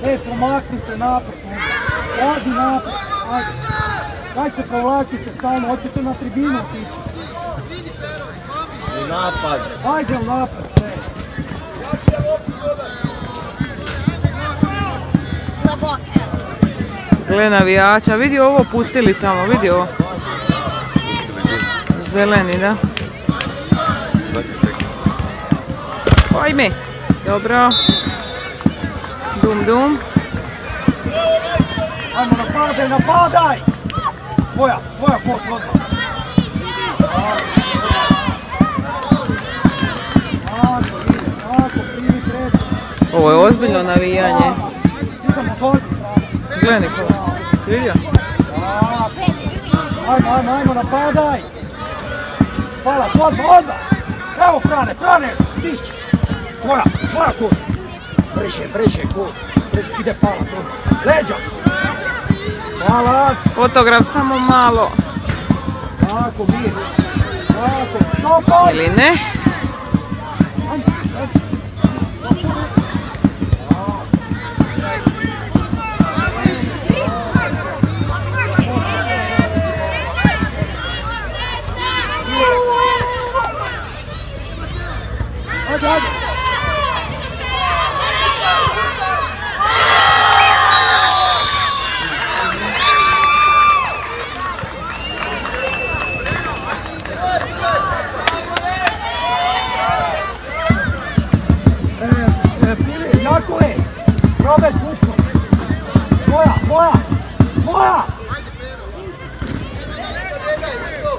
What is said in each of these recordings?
Ej, promakni se napred. Odi napred, ajde. Kaj se povlačite stalno, hoćete na tribinu otići. I napad. Ajde u napred, sve. Gle navijača, vidi ovo, pustili tamo, vidi ovo. Zeleni, da. Ajme, dobro. Dum. Ajmo, napadaj! Tvoja kos odmah. Tako, primi treći. Ovo je ozbiljno navijanje. Idemo dolje. Gle Nikola, si vidio? Ajmo, napadaj! Palac, odmah! Evo Frane, stišće! Tvoja kos! Breže kos! Ide palac, odmah! Leđa! Palac! Fotograf samo malo. Tako, mir! Tako, stopaj! Ili ne? Ajde! Jakove! Probaj kupu! Moja!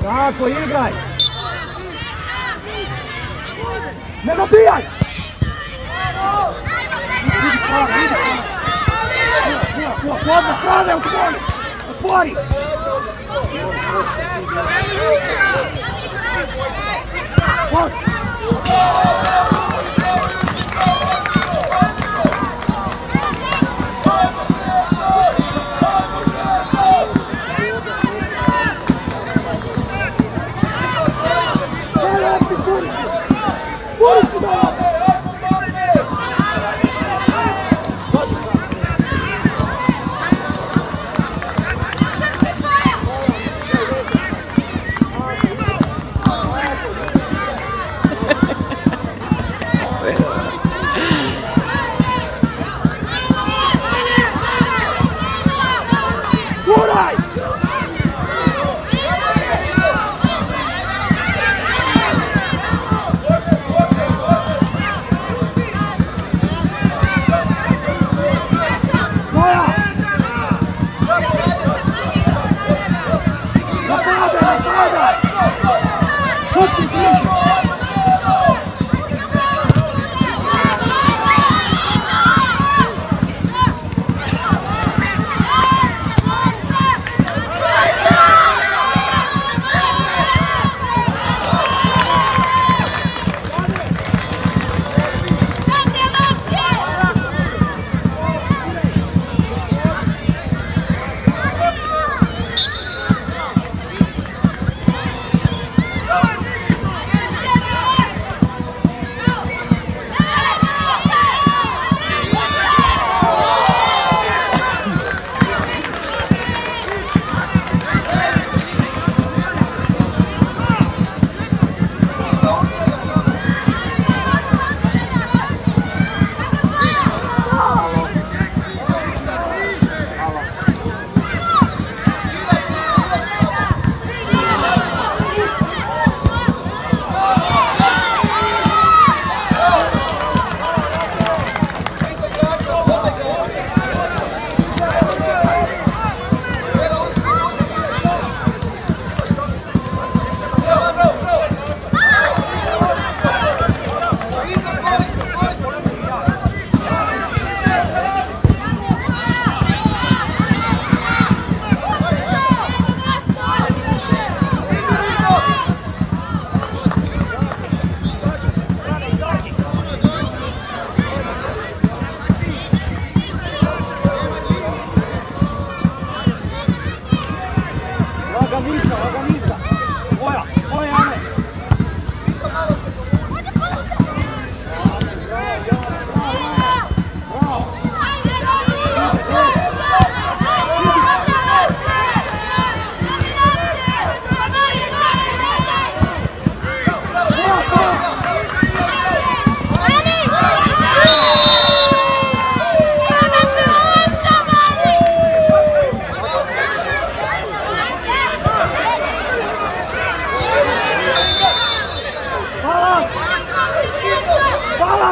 Tako, igraj! Ne nabijaj! Odmah, Frane, otvori!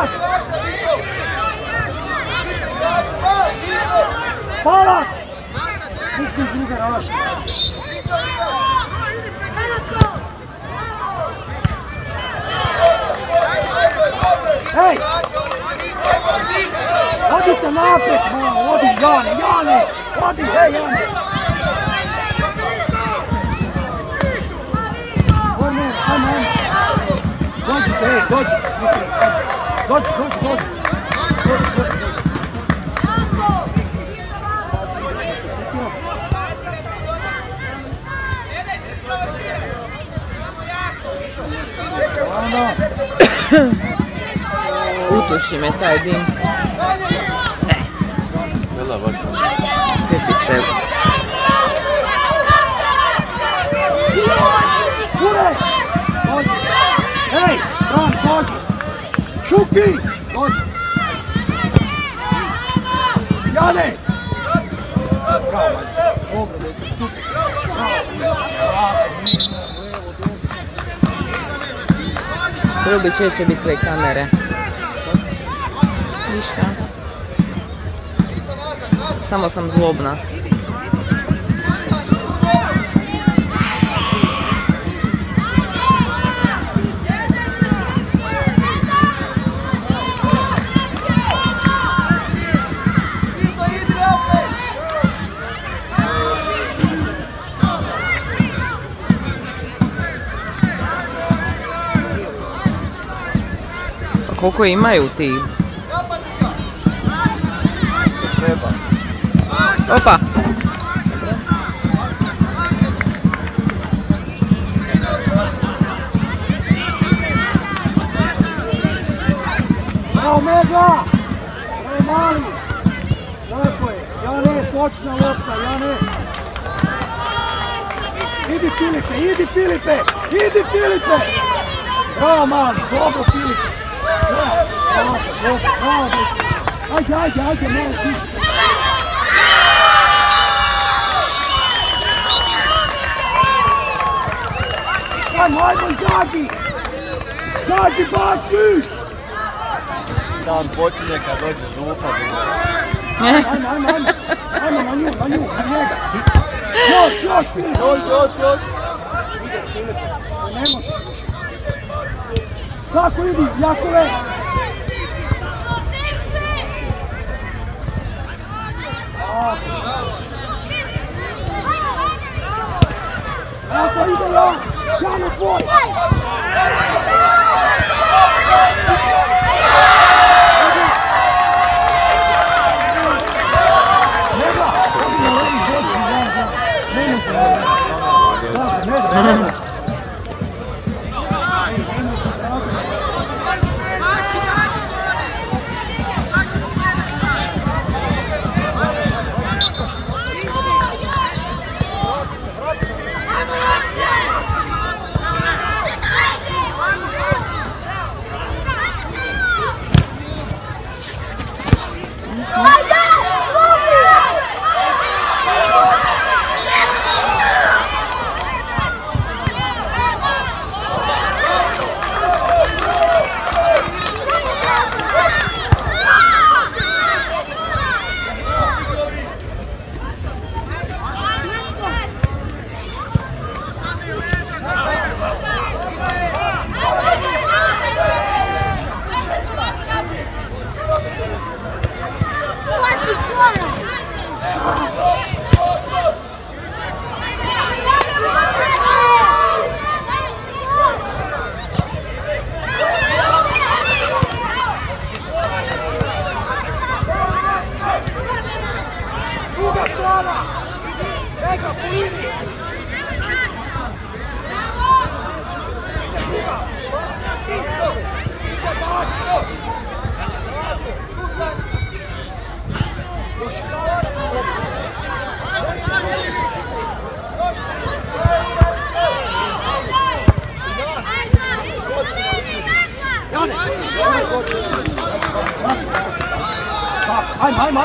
palac! Palac! Mislim druga raša. Hej! Odite naprijed, odi Jane! Odi, hej Jane! Ajme! Dođite, hej, dođite! Dođi! Utuši me taj dim. Sjeti se. Hej, Fran, dođi! Šuki! Dođi! Jane! Bravo, dobro, Šuki! Treba češće biti kraj kamere. Ništa. Samo sam zlobna. Koliko imaju ti? Opa! Evo Mega! Evo mali! Lepo je! Jane, počne lopta, Jane! Idi Filipe! Bravo mali, dobro Filipe! Bravo, ajde, malo više! Ajmo, izađi, baci! Dan počinje kad dođe župa. Ajmo, na njega! Još, Filip! Još! Ide, Filipe, ne možeš više. Tako idi, Jakove! Tako ide ja! Jano tvoj! Ajmo!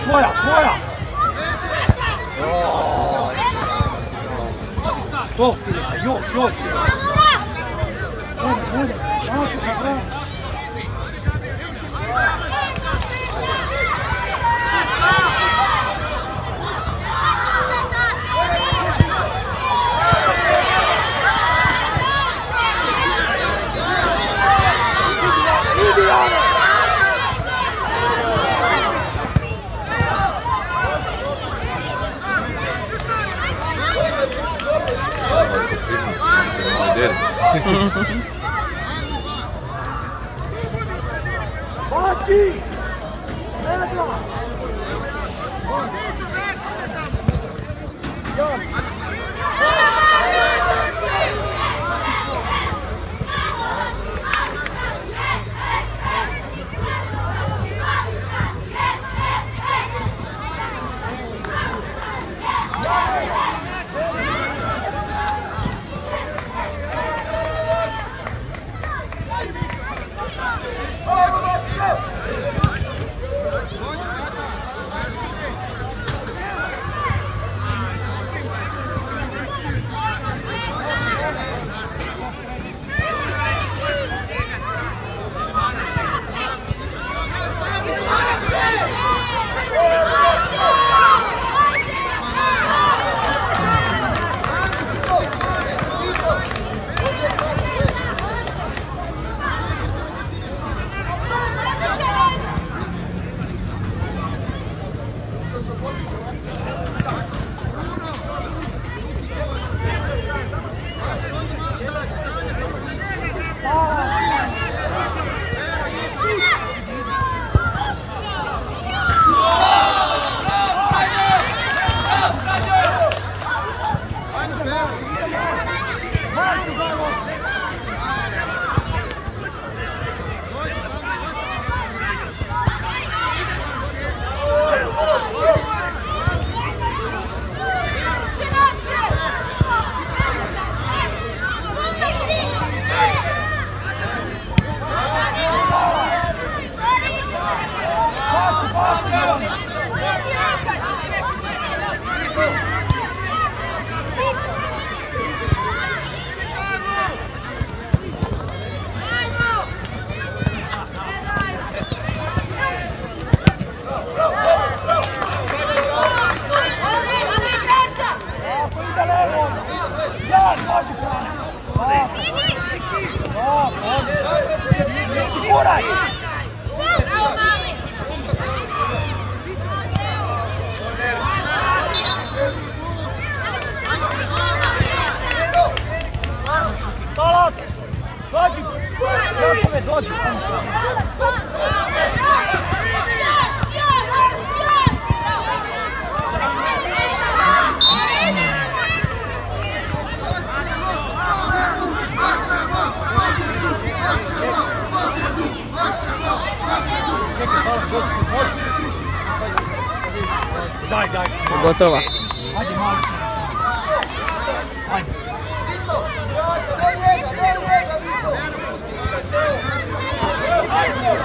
Bravo, tvoja! To, Filipa, još! Baci! Gotova. Ajde, malo se ne sam. Ajde.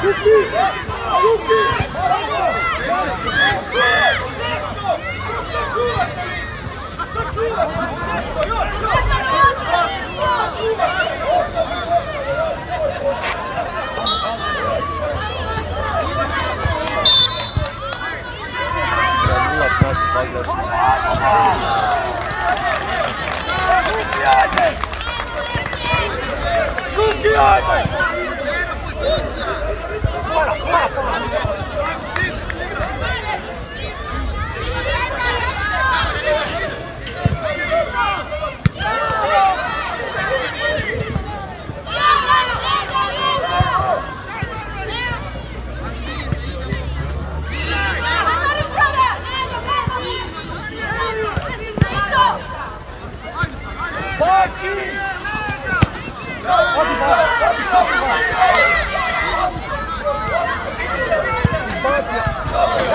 Šuki! Šuki! Šuki, ajde!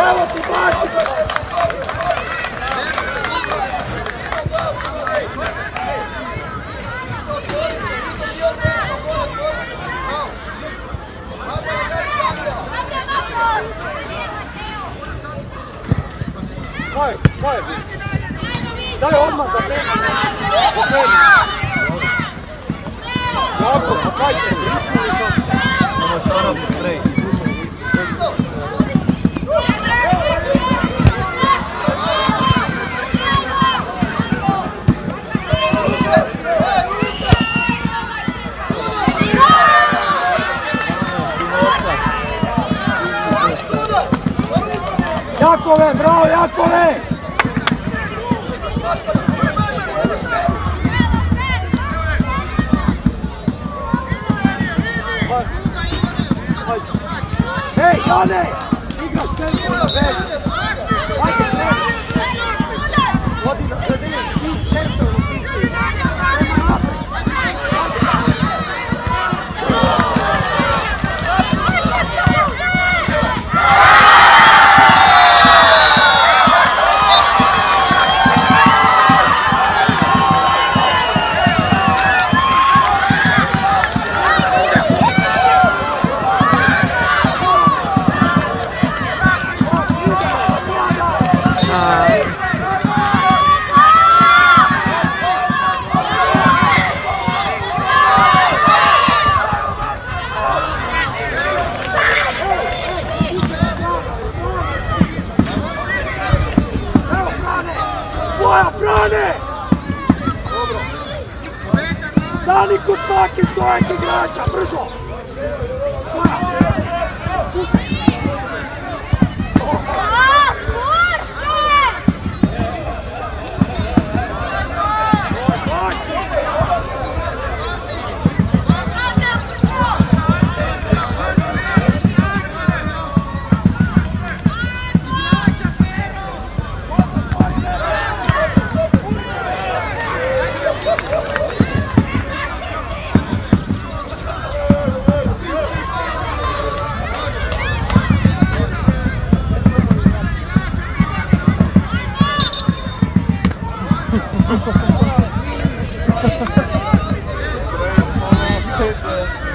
Evo ti baci! Daj odmah za tebe! Jako, pokajte. Ovo čarobni sprej. Jakove, bravo Jakove! Hej, Jane! Igraš tempo na vezi! Ajde, ne! Vodi na sredini, ti centar u pisti! Nema napred! Stani kod svake svojeg igrača, brzo!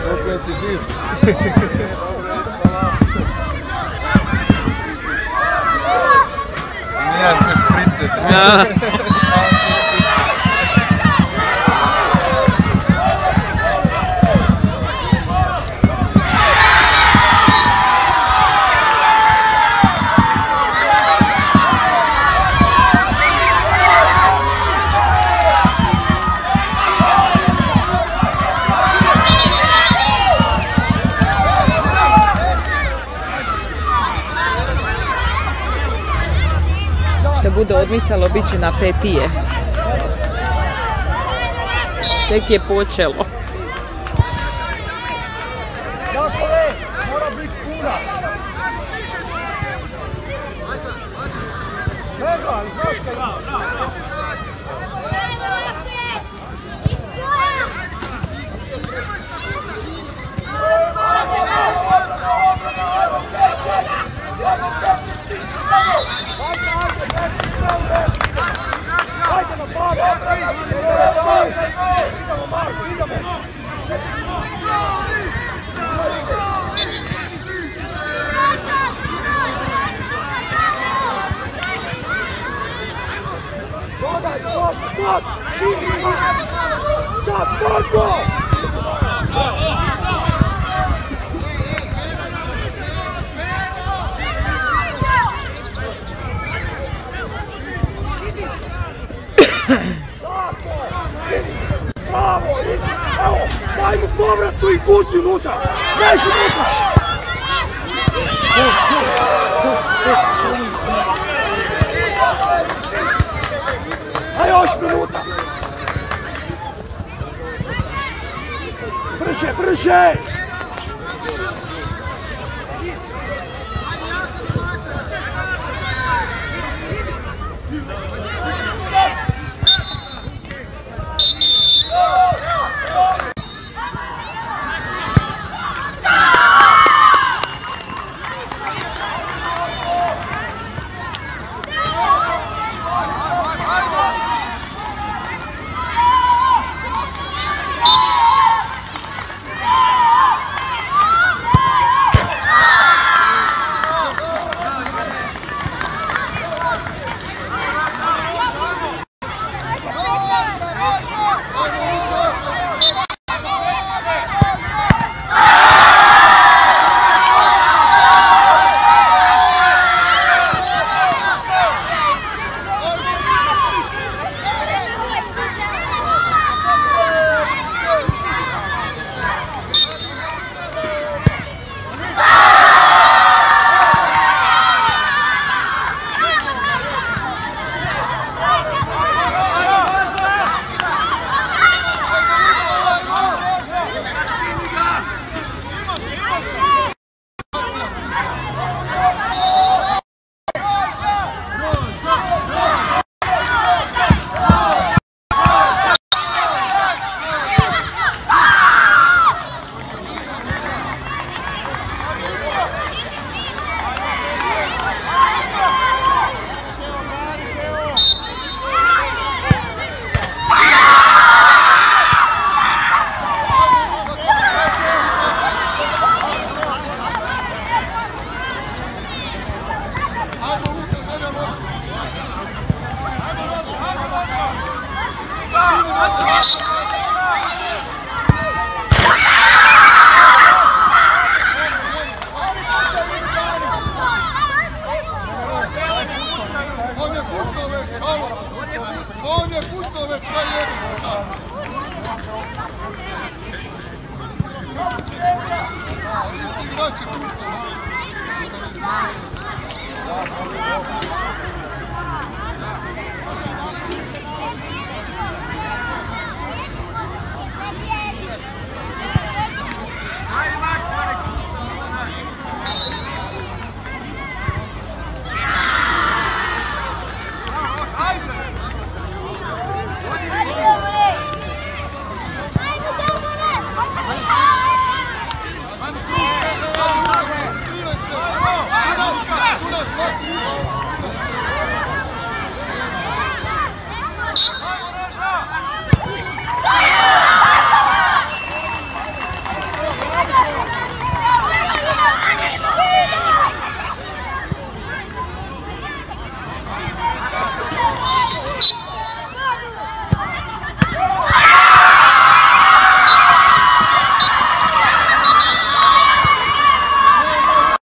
Dokle si živ? Nijakve šprice. Se bude odmicalo, bit će na petije. Tek je počelo. Jakove, mora biti puna! Nema, znaš kaj ima? Ajde na pave! Idemo Marko, idemo! Dodaj, sad! Sad, Marko! Bravo, idi! Evo, daj mu povratnu i kuci unutra! Neši unutra! A još minuta! Brže, brže!